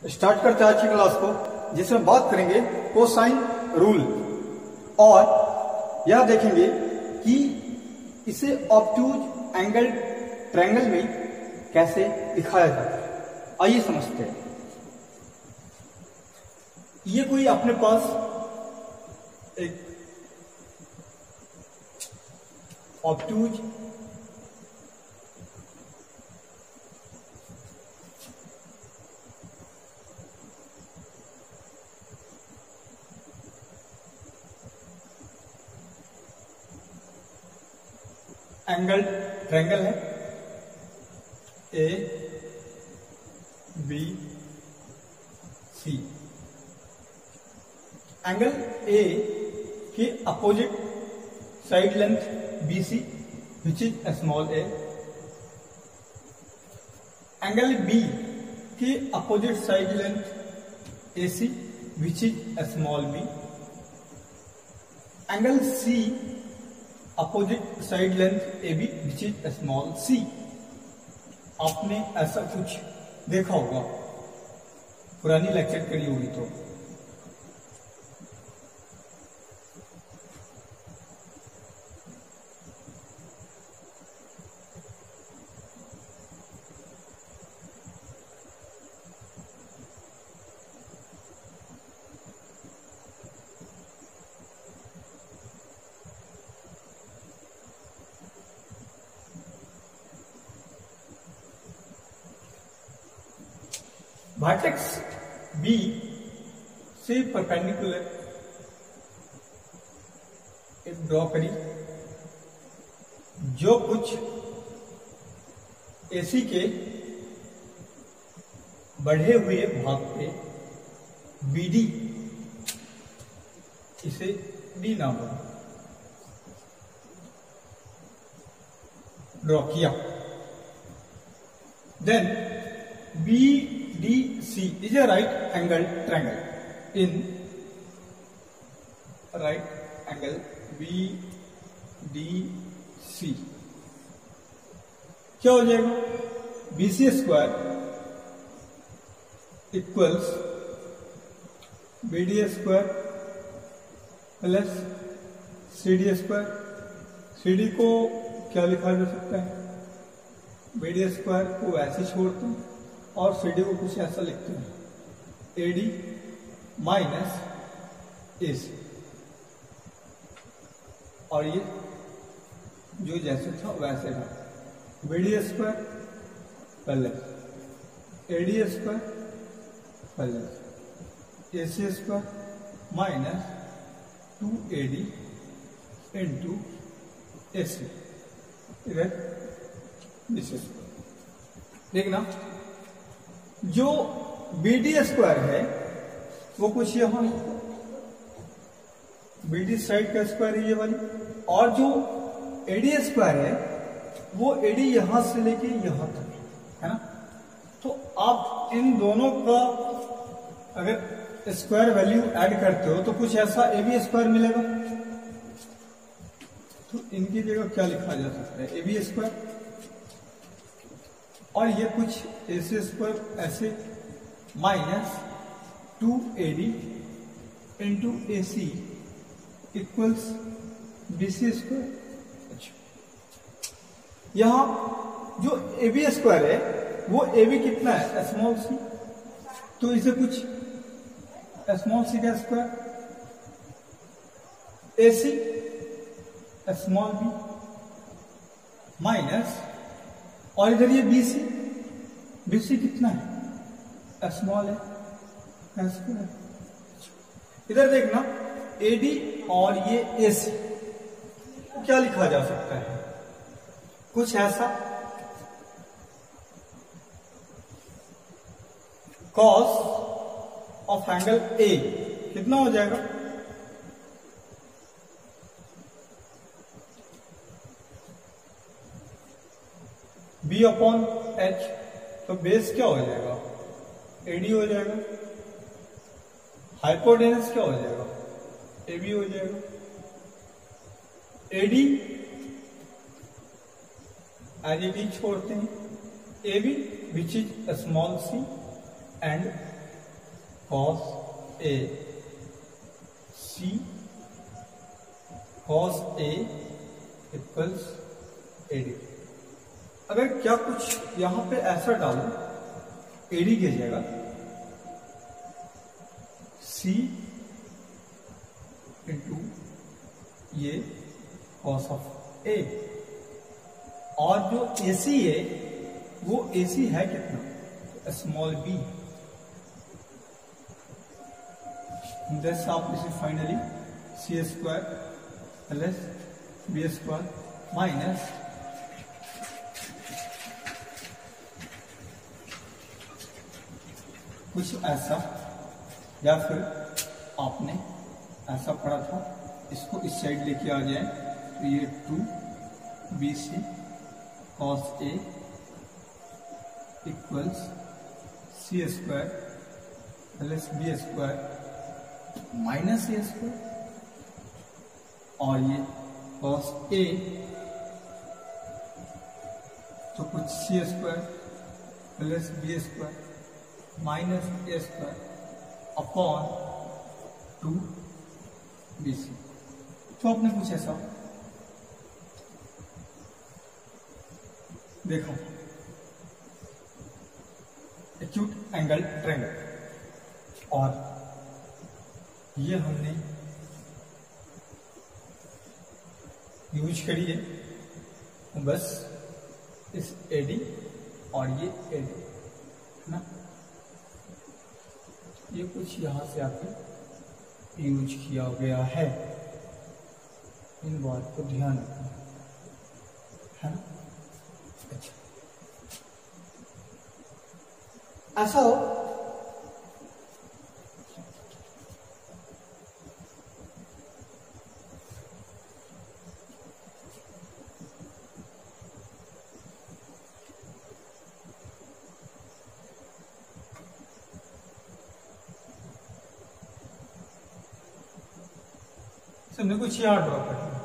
Start करते हैं आज की क्लास को, जिसमें बात करेंगे कोसाइन रूल और यह देखेंगे कि इसे ऑब्टूज एंगल ट्रायंगल में कैसे दिखाया जाता है। आइए समझते हैं। ये कोई अपने पास एक ऑब्टूज एंगल ट्रायंगल है, A B C. Angle A के opposite side length B C which is small A, angle B के opposite side length A C which is small B, angle C opposite side length A B which is small C. आपने ऐसा कुछ देखा होगा, पुरानी lecture करी होगी तो। वर्टेक्स बी से परपेंडिकुलर एक ड्रॉ करी, जो कुछ एसी के बढ़े हुए भाग पे बीडी, इसे डी नाम ड्रॉ किया। Then BDC is a right angle triangle. In right angle BDC क्या हो जाएगा? BC square equals BD square plus CD square. CD को क्या लिखा जा सकता है? BD स्क्वायर को ऐसे छोड़ते हैं और CD को कुछ ऐसा लिखते हैं, AD माइनस AC। और ये जो जैसे था वैसे था, BD square plus AD square plus AC square minus 2AD into AC। इधर BC स्क्वायर। देखना, जो BD स्क्वायर है वो कुछ यहां, BD साइड का स्क्वायर है ये वाली, और जो AD स्क्वायर है वो AD यहां से लेके यहां तक है ना। तो आप इन दोनों का अगर स्क्वायर वैल्यू ऐड करते हो तो कुछ ऐसा AB स्क्वायर मिलेगा। तो इनकी जगह क्या लिखा जा सकता है? AB स्क्वायर, और ये कुछ AC स्क्वायर ऐसे minus 2AD into AC equals BC square. अच्छा, यहां जो AB स्क्वायर है वो AB कितना है? Small C. तो इसे कुछ स्मॉल सी का square, AC small B minus, और इधर ये BC कितना है? स्मॉल है स्क्वायर। इधर देखना, AD और ये AC क्या लिखा जा सकता है? कुछ ऐसा, कॉस ऑफ एंगल A कितना हो जाएगा? B upon H। तो बेस क्या हो जाएगा? AD हो जाएगा। हाइपोटेनस क्या हो जाएगा? AB हो जाएगा। AD एज इट इज छोड़ते हैं, AB which is small c and cos A C cos A equals AD। अगर क्या कुछ यहां पे ऐसा डालो AD की जगह C इंटू ये cos ऑफ A, और जो AC है वो AC है कितना, स्मॉल b। जैसे आप इसे finally C square plus B square minus कुछ ऐसा, या फिर आपने ऐसा पढ़ा था, इसको इस साइड लेके आ जाए तो ये 2bc cos A equals C square plus B square minus A square, और ये cos A तो कुछ C square plus B square minus A square upon 2bc। तो आपने कुछ ऐसा देखा, एक्यूट एंगल ट्रायंगल, और ये हमने यूज करी है बस इस AD और ये AD है ना, ये कुछ यहां से आके यूज किया गया है, इन बात को ध्यान रखना है ना। अच्छा, ऐसा हो हमने कुछ यहाँ ड्रॉ कर दिया,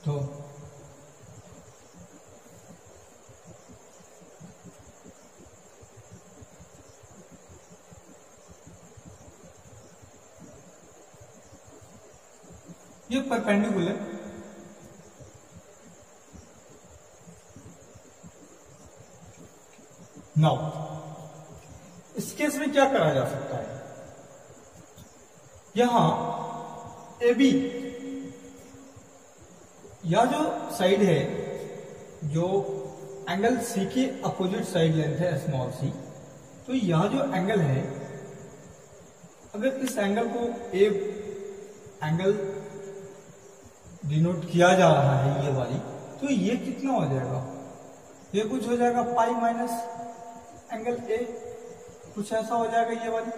तो ये परपेंडिकुलर नाउ इस केस में क्या करा जा सकता है, यहां AB या जो साइड है, जो एंगल C की अपोजिट साइड लेंथ है स्मॉल c, तो यह जो एंगल है, अगर इस एंगल को A एंगल डिनोट किया जा रहा है ये वाली, तो ये कितना हो जाएगा, ये कुछ हो जाएगा पाई माइनस एंगल A, कुछ ऐसा हो जाएगा ये वाली।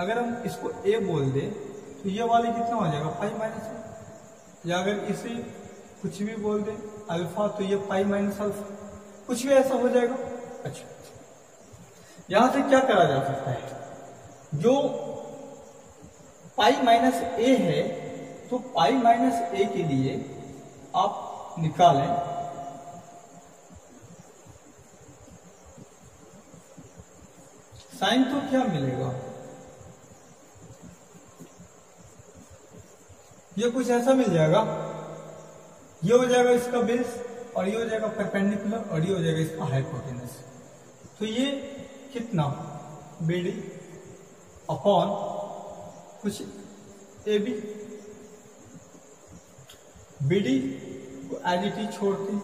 अगर हम इसको A बोल दें तो ये वाली कितना हो जाएगा पाई माइनस A, या अगर इसे कुछ भी बोल दें अल्फा तो ये पाई माइनस अल्फा, कुछ भी ऐसा हो जाएगा। अच्छा, यहां से क्या करा जा सकता है, जो पाई माइनस A है तो पाई माइनस A के लिए आप निकालें साइन, तो क्या मिलेगा, ये कुछ ऐसा मिल जाएगा, ये हो जाएगा इसका बेस, और ये हो जाएगा परपेंडिकुलर, और ये हो जाएगा इसका हाइपोटेनस। तो ये कितना BD अपॉन कुछ AB, BD को एज इट इज छोड़ते,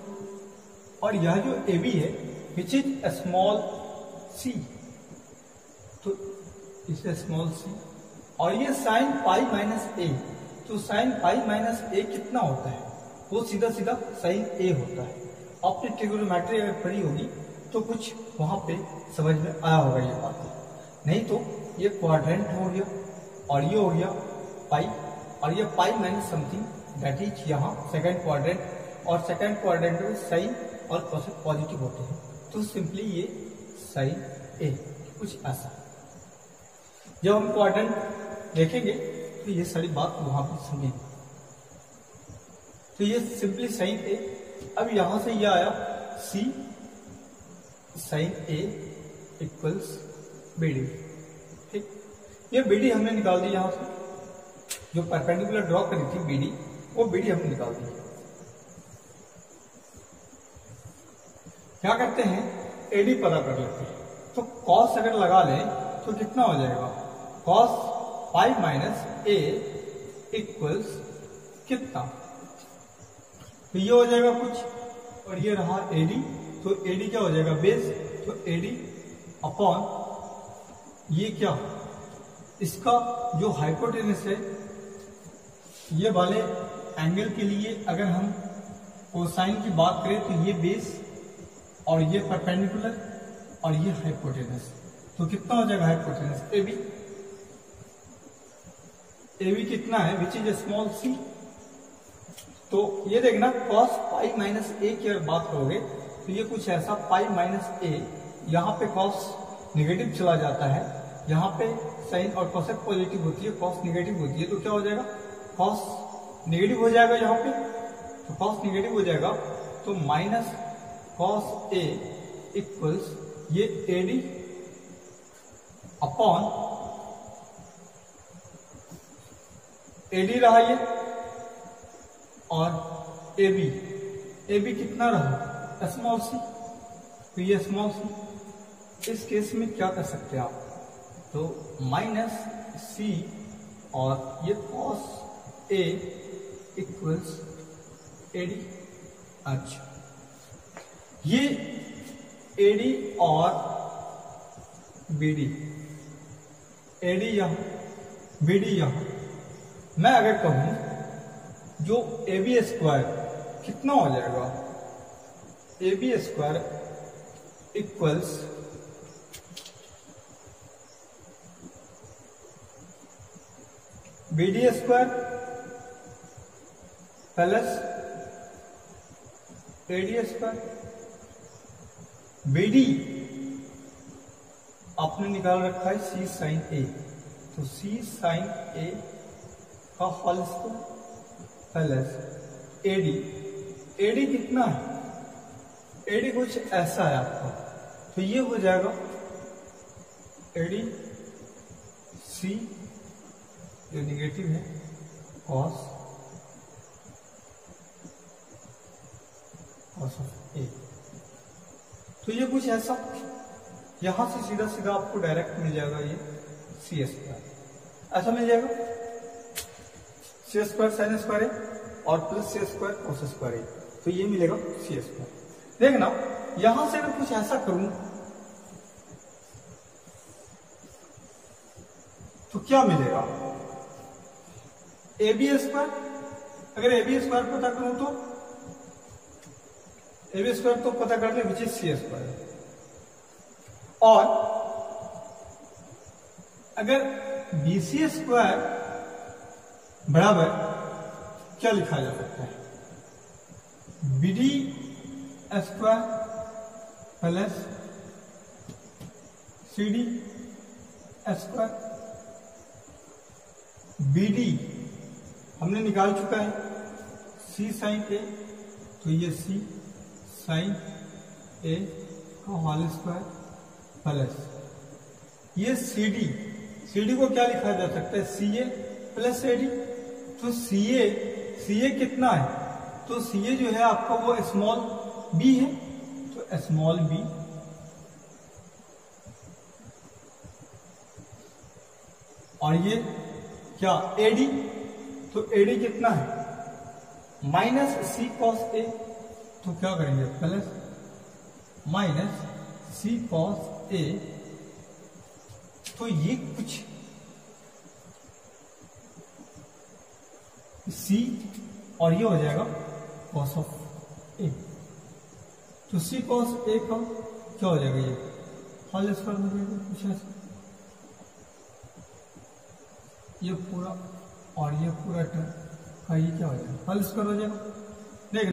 और यह जो AB है विच इज स्मॉल c, तो इसे स्मॉल c, और ये साइन पाई माइनस A, तो साइन पाई माइनस A कितना होता है, वो सीधा सीधा साइन A होता है। आपने ट्रिगोनोमेट्री अगर पढ़ी होगी तो कुछ वहां पे समझ में आया होगा ये बात, नहीं तो ये क्वाड्रेंट हो गया, और ये हो गया पाई, और ये pi minus something, that is यहाँ सेकंड क्वाड्रेंट, और सेकंड क्वाड्रेंट में साइन और कोसेक पॉजिटिव होते हैं, तो सिंपली ये साइन A, कुछ ऐसा। जब हम क्वाड्रेंट देखेंगे तो ये सारी बात वहां पर समझेंगे। तो ये सिंपली साइन A, अब यहां से ये आया C साइन ए इक्वल्स बी डी। ठीक, ये बी डी हमने निकाल दी, यहां से जो परपेंडिकुलर ड्रॉ करी थी बी डी, वो बी डी हमने निकाल दी। क्या करते हैं, एडी पता कर लेते हैं। तो कॉस अगर लगा लें तो कितना हो जाएगा, कॉस पाई माइनस ए इक्वल्स कितना, तो ये हो जाएगा कुछ, और ये रहा एडी, तो एडी क्या हो जाएगा बेस, तो एडी अपॉन ये क्या, इसका जो हाइपोटेनस है, ये वाले एंगल के लिए अगर हम कोसाइन की बात करें तो ये बेस और ये परपेंडिकुलर और ये हाइपोटेनस, तो कितना हो जाएगा hypotenuse A B. A B कितना है, विच इज स्मॉल सी। तो ये देखना कॉस पाई माइनस ए की अगर बात करोगे तो ये कुछ ऐसा, पाई माइनस ए, यहाँ पे कॉस निगेटिव चला जाता है, यहाँ पे साइन और कॉसेक पॉजिटिव होती है, कॉस निगेटिव होती है, तो क्या हो जाएगा, कॉस निगेटिव हो जाएगा यहाँ पे, तो कॉस निगेटिव हो जाएगा, तो माइनस कॉस ए इक्वल्स ये एडी अपॉन एडी रहा ये, और ए बी कितना रहा, स्मॉल सी, तो ये स्मॉल सी। इस केस में क्या कर सकते हैं आप, तो माइनस सी और ये कॉस ए इक्वल्स एडी। अच्छा, ये एडी और बीडी, एडी यहां बीडी यहां, मैं अगर कहूं जो ए बी स्क्वायर कितना हो जाएगा, A B square equals B D square plus A D square. B D आपने निकाल रखा है सी साइन ए, तो सी साइन ए का whole square plus AD, AD कितना है, एडी कुछ ऐसा है आपका, तो ये हो जाएगा एडी सी जो निगेटिव है कॉस ऑफ ए, तो ये कुछ ऐसा, यहां से सीधा सीधा आपको डायरेक्ट मिल जाएगा ये सी स्क्वायर, ऐसा मिल जाएगा सी स्क्वायर साइन स्क्वायर है और प्लस सी स्क्वायर कॉस स्क्वायर है, तो ये मिलेगा सी स्क्वायर। देखना यहां से अगर कुछ ऐसा करूं तो क्या मिलेगा, ए बी स्क्वायर, अगर ए बी स्क्वायर पता करूं तो ए बी स्क्वायर तो पता कर ले विच इज सी स्क्वायर, और अगर बी सी स्क्वायर बराबर क्या लिखा जा सकता है, B D square plus C D square. B D हमने निकाल चुका है सी साइन ए, तो ये सी साइन ए का होल स्क्वायर प्लस ये सी डी को क्या लिखा जा सकता है, सी ए प्लस ए डी। तो सी ए कितना है, तो सी ए जो है आपका वो स्मॉल बी है, तो स्मॉल बी और ये क्या एडी, तो एडी कितना है माइनस सी कॉस ए, तो क्या करेंगे plus minus C cos A, तो ये कुछ सी और ये हो जाएगा कॉस ऑफ ए, तो सी कॉस ए का क्या हो जाएगा, ये होल स्क्वायर हो जाएगा कुछ ऐसा, ये पूरा और ये पूरा टर्म का ये क्या हो जाएगा होल स्क्वायर हो जाएगा। देख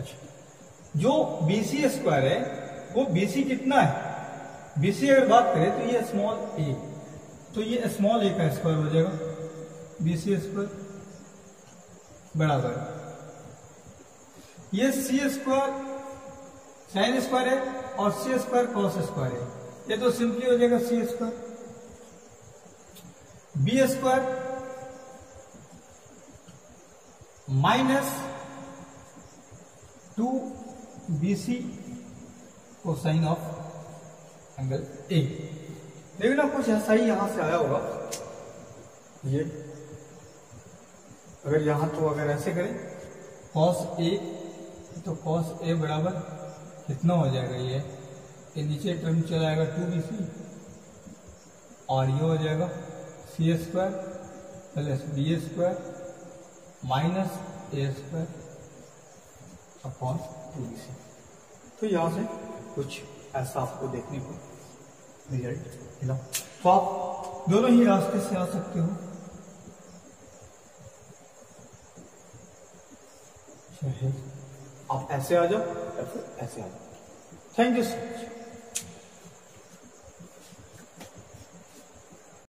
अच्छा, जो BC स्क्वायर है वो BC कितना है? BC अगर बात करें तो ये स्मॉल a, तो ये स्मॉल a का स्क्वायर हो जाएगा BC स्क्वायर बराबर ये C स्क्वायर साइन स्क्वायर है और C स्क्वायर कॉस स्क्वायर है, ये तो सिंपली हो जाएगा C square B square minus 2BC cosine of angle A. देखना कुछ ऐसा ही यहां से आया होगा, ये अगर यहां तो अगर ऐसे करें cos A, तो cos A बराबर कितना हो जाएगा? ये नीचे टर्म चला आएगा 2BC और ये हो जाएगा C square plus B square minus A square upon 2BC। तो यहां से कुछ ऐसा आपको देखने को रिजल्ट मिला। तो आप दोनों ही रास्ते से आ सकते हो, चाहे आप ऐसे आ जाओ या फिर ऐसे आ जाओ। Thank you so much.